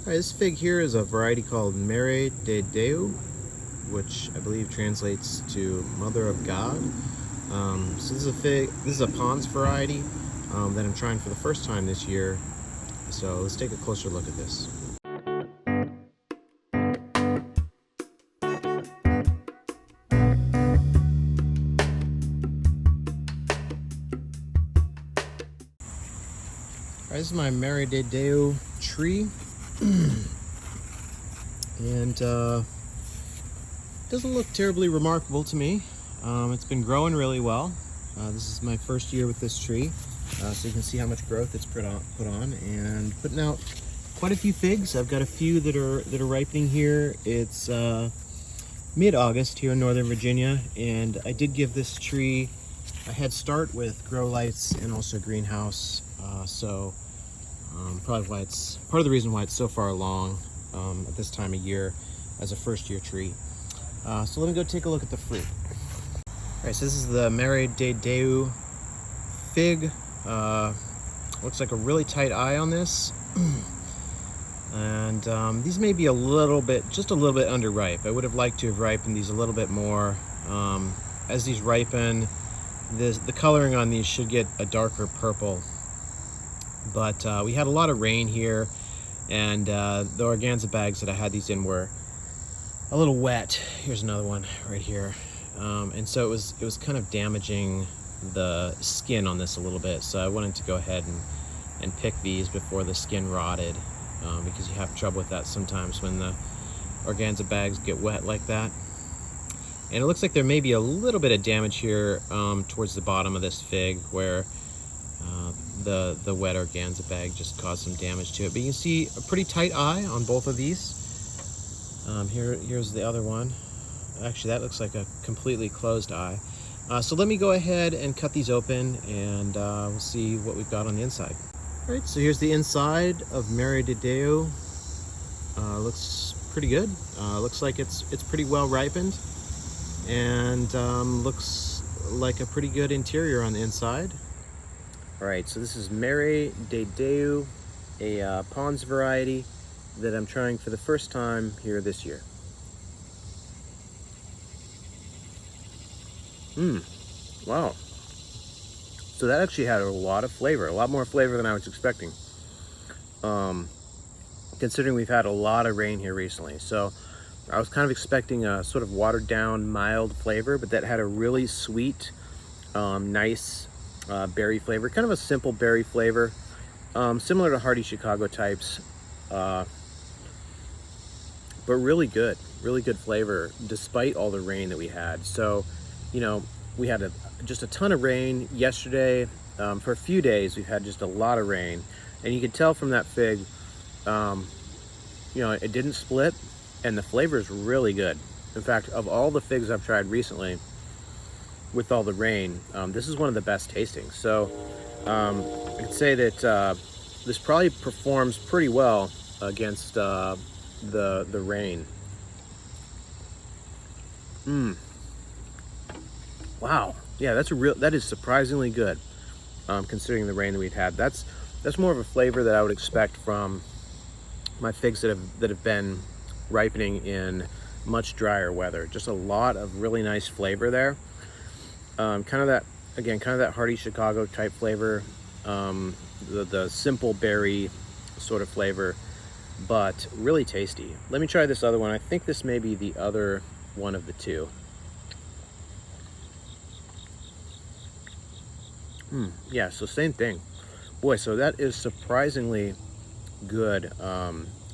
Alright, this fig here is a variety called Mare de Deu, which I believe translates to Mother of God. So this is a fig. This is a Pons variety that I'm trying for the first time this year. So let's take a closer look at this. Alright, this is my Mare de Deu tree. And doesn't look terribly remarkable to me. It's been growing really well. This is my first year with this tree, so you can see how much growth it's put on, and putting out quite a few figs. I've got a few that are ripening here. It's mid-August here in Northern Virginia, and I did give this tree a head start with grow lights and also greenhouse. Probably why it's part of the reason why it's so far along at this time of year as a first-year tree. So let me go take a look at the fruit. All right, so this is the Mare de Deu fig. Looks like a really tight eye on this. And these may be just a little bit underripe. I would have liked to have ripened these a little bit more. As these ripen, the coloring on these should get a darker purple. But we had a lot of rain here, and the organza bags that I had these in were a little wet. Here's another one right here. And so it was kind of damaging the skin on this a little bit. So I wanted to go ahead and pick these before the skin rotted, because you have trouble with that sometimes when the organza bags get wet like that. And it looks like there may be a little bit of damage here towards the bottom of this fig, where the wet organza bag just caused some damage to it. But you can see a pretty tight eye on both of these. Here's the other one. Actually, that looks like a completely closed eye. So let me go ahead and cut these open, and we'll see what we've got on the inside. All right, so here's the inside of Mare de Deu. Looks pretty good. Looks like it's pretty well ripened, and looks like a pretty good interior on the inside. All right, so this is Mare de Deu, a Pons variety that I'm trying for the first time here this year. Wow. So that actually had a lot of flavor, a lot more flavor than I was expecting. Considering we've had a lot of rain here recently. So I was kind of expecting a sort of watered down, mild flavor, but that had a really sweet, nice berry flavor, kind of a simple berry flavor, similar to Hardy Chicago types, but really good flavor despite all the rain that we had. So, you know, we had just a ton of rain yesterday. For a few days we've had just a lot of rain, and you can tell from that fig, you know, it didn't split, and the flavor is really good. In fact, of all the figs I've tried recently with all the rain, this is one of the best tasting. So I could say that this probably performs pretty well against the rain. Wow, yeah, that is surprisingly good, considering the rain that we've had. That's more of a flavor that I would expect from my figs that have been ripening in much drier weather. Just a lot of really nice flavor there. Kind of that Hardy Chicago type flavor, the simple berry sort of flavor, but really tasty. Let me try this other one. I think this may be the other one of the two. Yeah, so same thing. Boy, so that is surprisingly good.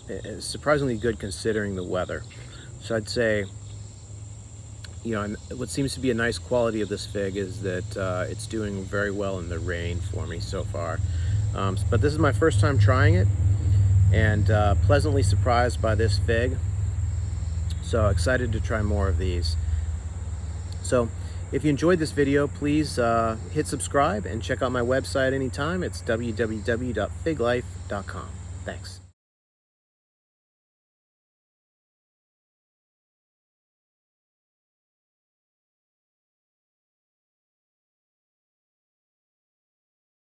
It's surprisingly good considering the weather. So I'd say, you know, what seems to be a nice quality of this fig is that it's doing very well in the rain for me so far. But this is my first time trying it, and pleasantly surprised by this fig. So excited to try more of these. So if you enjoyed this video, please hit subscribe and check out my website anytime. It's www.figlife.com. Thanks.